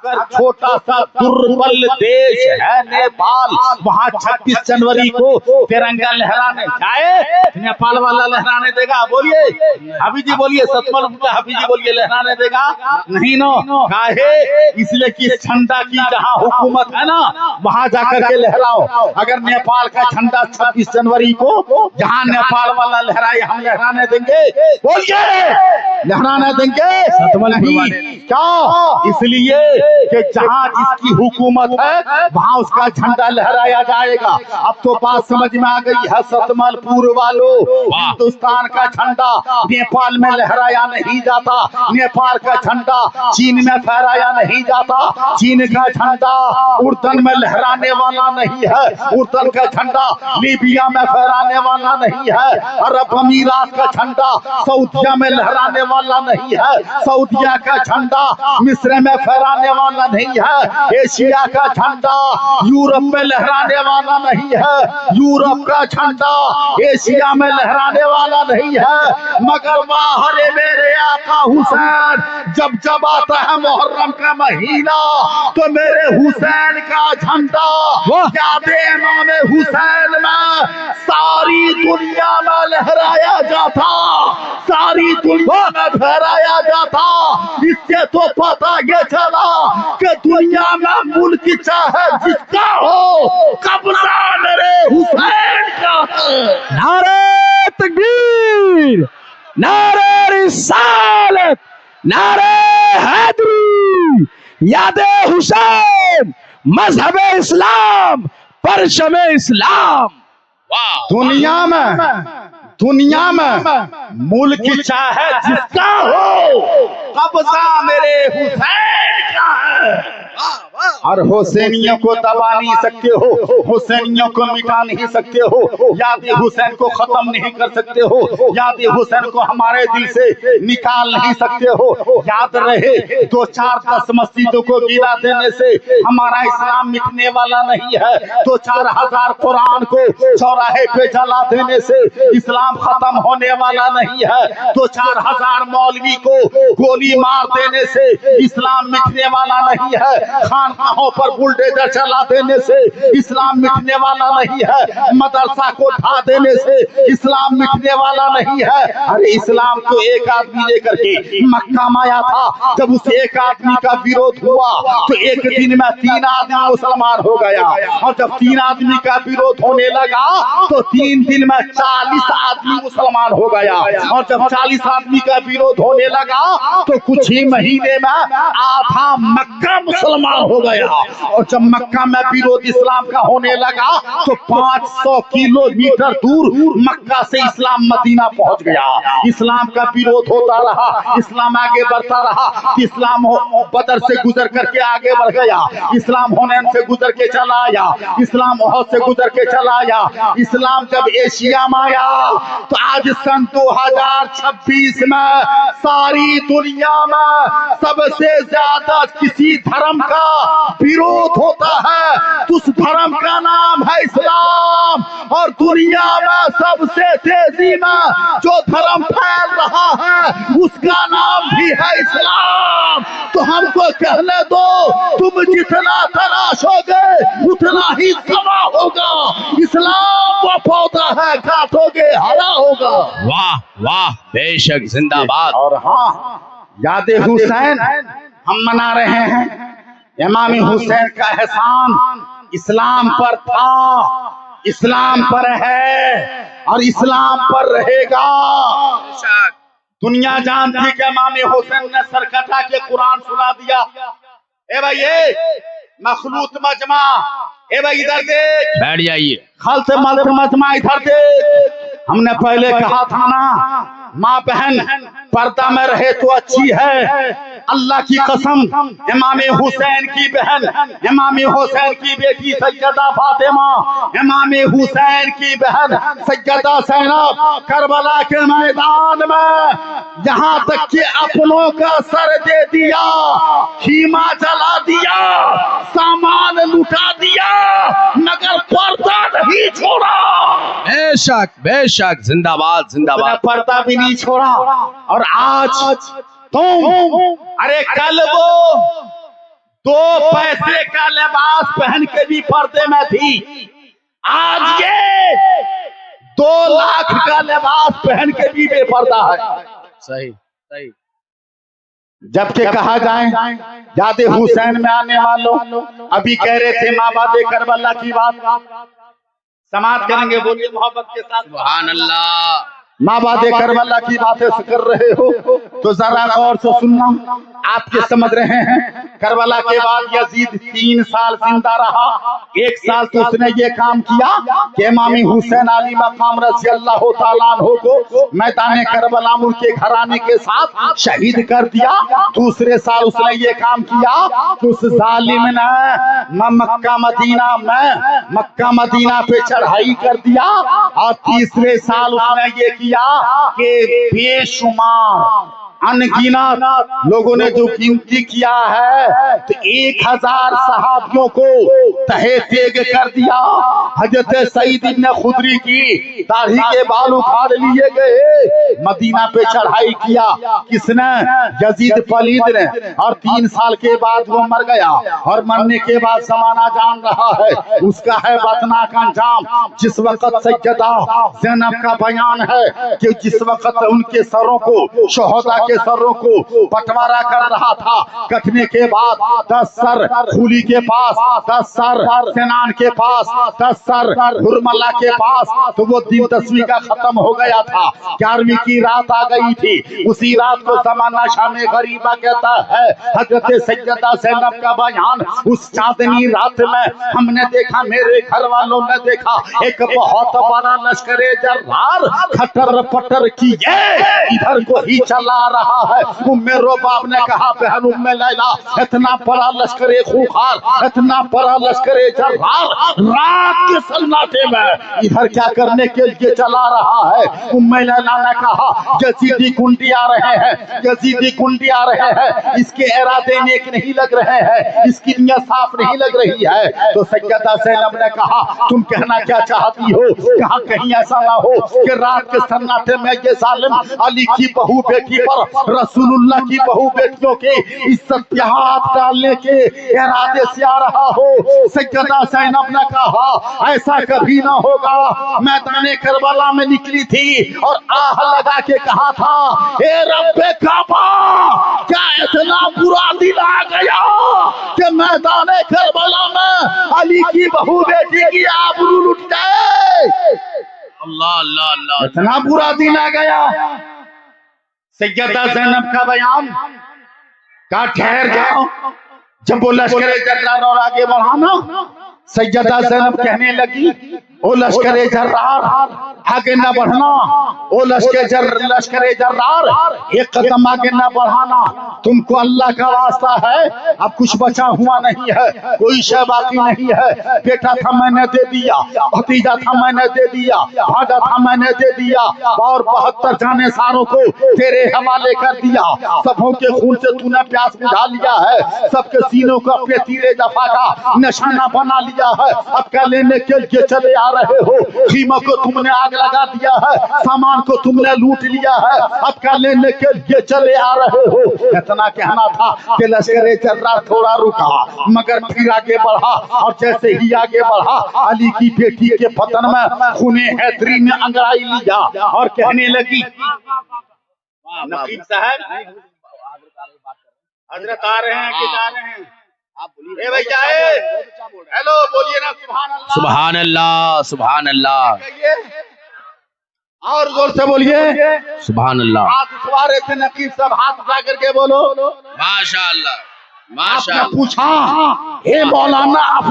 अगर छोटा सा दुर्बल देश है नेपाल, वहाँ 26 जनवरी को तिरंगा लहराने जाए, नेपाल वाला लहराने देगा? बोलिए हाफी जी, बोलिए सतमल हाफी जी, बोलिए लहराने देगा? नहीं नो, काहे? इसलिए कि झंडा की जहाँ हुकूमत है ना, वहाँ जाकर के लहराओ। अगर नेपाल का झंडा 26 जनवरी को जहाँ नेपाल वाला लहराए, हम लहराने देंगे? बोलिए लहराने देंगे? सतमल नहीं। क्या? इसलिए कि जहाँ जिसकी हुकूमत है वहाँ उसका झंडा लहराया जाएगा। अब तो बात समझ में आ गई है सतमल पूर्व वालों, हिंदुस्तान का झंडा नेपाल में लहराया नहीं जाता, नेपाल का झंडा चीन में फहराया नहीं जाता, चीन का झंडा उर्दन में लहराने वाला नहीं है, उर्दन का झंडा लीबिया में फहराने वाला नहीं है, अरब अमीरात का झंडा सऊदिया में लहराने वाला नहीं है, सऊदिया का झंडा मिस्र में फहराने वाला नहीं है, एशिया का झंडा यूरोप में लहराने वाला नहीं है, यूरोप का झंडा एशिया में लहराने वाला नहीं है। मगर बाहर मेरे आका हुसैन, जब जब आता है मुहर्रम का महीना तो मेरे हुसैन का झंडा यादे इमाम हुसैन में सारी दुनिया में लहराया जाता, सारी दुनिया में फहराया जाता। इससे तो पता ये चला कि दुनिया में मुल्क चाहे जिसका हो, कब्जा मेरे हुसैन का है। नारे तकबीर, नारे रिसालत, नारे हैदरी, यादे हुसैन, मजहब इस्लाम, परचम इस्लाम। दुनिया में मुल्क चाहे जिसका हो, कब्जा मेरे हुसैन का है। और हुसैनियों को दबा नहीं सकते हो, हुसैनियों को मिटा नहीं सकते हो, याद हुसैन को खत्म नहीं कर सकते हो, याद हुसैन को हमारे दिल से निकाल नहीं सकते हो। याद रहे, 2-4-10 मस्जिदों को गिरा देने से हमारा इस्लाम मिटने वाला नहीं है, 2-4 हजार कुरान को चौराहे पे जला देने से इस्लाम खत्म होने वाला नहीं है, 2-4 हजार मौलवी को गोली मार देने से इस्लाम मिटने वाला नहीं है, खानकाहों पर बुलडोजर चला देने से इस्लाम मिटने वाला नहीं है, मदरसा को ढा देने से इस्लाम मिटने वाला नहीं है। अरे इस्लाम तो एक आदमी लेकर के मक्का में आया था, जब उस एक आदमी का विरोध हुआ तो एक दिन में 3 आदमी मुसलमान हो गया, और जब 3 आदमी का विरोध होने लगा तो 3 दिन में 40 आदमी मुसलमान हो गया, और जब 40 आदमी का विरोध होने लगा तो कुछ ही महीने में आधा मक्का मुसलमान हो गया, और जब मक्का में विरोध इस्लाम का होने लगा तो 500 किलोमीटर दूर मक्का से इस्लाम मदीना पहुंच गया। इस्लाम का विरोध होता रहा, इस्लाम आगे बढ़ता रहा, इस्लाम बदर से गुजर करके आगे बढ़ गया, इस्लाम हुनैन से गुजर के चला आया, इस्लाम ओहद से गुजर के चला आया। इस्लाम जब एशिया में आया तो आज सन 2026 में सारी दुनिया में सबसे ज्यादा किसी धर्म का विरोध होता है, उस धर्म का नाम है इस्लाम, और दुनिया में सबसे तेजी में जो धर्म फैल रहा है उसका नाम भी है इस्लाम। तो हमको कहने दो, तुम जितना तराशोगे उतना ही समा होगा, इस्लाम वो पौधा है, काटोगे हरा होगा। वाह वाह, बेशक, जिंदाबाद। और हाँ, यादे हुसैन हम मना रहे हैं, इमाम हुसैन का एहसान इस्लाम पर था, इस्लाम पर है और इस्लाम पर रहेगा। दुनिया जानती कि इमाम हुसैन ने सर कटा के कुरान सुना दिया। ए भाई, ये मखलूत मजमा, ए भाई इधर देख, बैठ जाइए। खल्त मल्त मजमा इधर देख। हमने पहले कहा था ना, माँ बहन पर्दा में रहे तो अच्छी है। अल्लाह की कसम, इमाम हुसैन की बहन, इमाम हुसैन की बेटी सैयदा फातिमा, इमाम हुसैन की बहन सैयदा ज़ैनब करबला के मैदान में यहाँ तक कि अपनों का सर दे दिया, खीमा जला दिया, सामान लुटा दिया, मगर पर्दा नहीं छोड़ा। बेशक बेशक, जिंदाबाद जिंदाबाद। पर्दा भी नहीं छोड़ा। और आज तुम, अरे कल वो 2 पैसे का लिबास पहन के भी पर्दे में थी। आज ये 2 लाख का लिबास पहन के भी बेपर्दा है। सही सही। जबकि कहा जाए याद हुसैन में आने वालों, अभी कह रहे थे माबादे करबला की बात, समाप्त करेंगे, बोलिए मोहब्बत के साथ सुभान अल्लाह। माबादे करबला की बातें कर रहे हो तो जरा गौर से सुनना। आपके समझ रहे हैं करबला के बाद यजीद 3 साल जिंदा रहा। 1 साल तो उसने ये काम किया कि इमाम हुसैन अली मकाम रज़ी अल्लाह तआला अन्हु को मैदान करबला उनके घराने के साथ शहीद कर दिया। दूसरे साल उसने ये काम किया कि उस जालिम ने मक्का मदीना पे चढ़ाई कर दिया। और तीसरे साल उसने ये किया कि बेशुमार अनगिनत लोगों ने जो गिनती किया है तो 1000 सहाबियों को तहे तेग कर दिया। हजरत सईद इब्न खुदरी की दाढ़ी के बाल उखाड़ लिए गए, मदीना पे चढ़ाई किया। किसने? यजीद पलीद ने। और 3 साल के बाद वो मर गया। और मरने के बाद जमाना जान रहा है उसका है वतनाक अंजाम। जिस वक्त सैयदा ज़ैनब का बयान है कि जिस वक्त उनके सरों को शोहदा के सरों को बंटवारा कर रहा था, कटने के बाद 10 सर खूली के पास, 10 सर सेनान के पास, 10 सर हुरमला के पास, तो वो दिन 10वीं का खत्म हो गया था। 11वीं की रात आ गई थी। उसी रात को ज़माना शामे गरीबा कहता है हजरत सैयदा ज़ैनब का बयान, उस चांदनी रात में हमने देखा, मेरे घर वालों ने देखा, एक बहुत बड़ा लश्करे जर्रार खटर पटर किए इधर को ही चला रहा है। उम्मे रोबाब ने कहा बहन उम्मे लैला, इतना बड़ा लश्करे खूंखार, इतना बड़ा लश्करे जर्रार रात के सन्नाटे में इधर क्या करने के लिए चला रहा है? उम्मे लैला ने कहा यजीदी कुंडी आ रहे हैं, यजीदी कुंडी आ रहे हैं, इसके इरादे नेक नहीं लग रहे हैं, इसकी नियत साफ नहीं लग रही है। तो सैयदा ज़ैनब ने कहा तुम कहना क्या चाहती हो? कहा कहीं ऐसा ना हो कि रात के सन्नाटे में ये जालिम अली की बहू बेटी पर, रसूलुल्लाह की बहू बेटियों के इज्जत पे हाथ डालने के इरादे से आ रहा हो। सैयदा ज़ैनब ने कहा ऐसा कभी ना होगा। मैदान करबला में निकली थी और आह लगा के कहा था ए रब्बे काबा, क्या इतना बुरा दिन आ गया कि मैदान करबला में अली की बहू बेटी की आबरू लुट जाए। अल्लाह अल्लाह अल्लाह। इतना बुरा दिन आ गया। सैयदा ज़ैनब का बयान का ठहर जाओ, जब वो लश्करे जर्रार और आगे बढ़ाना, सैयदा ज़ैनब कहने लगी ओ लश्करे जर्रार आगे न बढ़ना, ओ लश्करे जर्रार एक कदम आगे न बढ़ाना, तुमको अल्लाह का वास्ता है अब कुछ बचा हुआ नहीं है, कोई शय बाकी नहीं है। बेटा था मैंने दे दिया, भतीजा था मैंने दे दिया, भाजा था मैंने दे दिया, और 72 जाने सारों को तेरे हवाले कर दिया। सबों के खून से तूने प्यास बुझा लिया है, सबके सीनों को अपने तीरे दफा का निशाना बना लिया है। अब क्या लेने के लिए चले आ रहे हो? खीमा को तुमने आग लगा दिया है, सामान को तुमने लूट लिया है, अब क्या लेने के लिए चले आ रहे हो? इतना कहना था कि लश्करे जर्रार थोड़ा रुका, मगर फिर आगे बढ़ा। और जैसे ही आगे बढ़ा, अली की बेटी के पतन में खूने हैदरी ने अंगड़ाई लिया और कहने लगी नकीब साहब हजरत आ रहे हैं कि जा रहे हैं? आप बोलिए भैया, हेलो बोलिए ना सुभान अल्लाह। सुभान अल्लाह सुभान अल्लाह। और जोर से बोलिए सुभान अल्लाह। हाथ उठवा रहे थे नकीब साहब, हाथ उठा करके बोलो माशाअल्लाह माशाअल्लाह। आपने पूछा हे मौलाना आप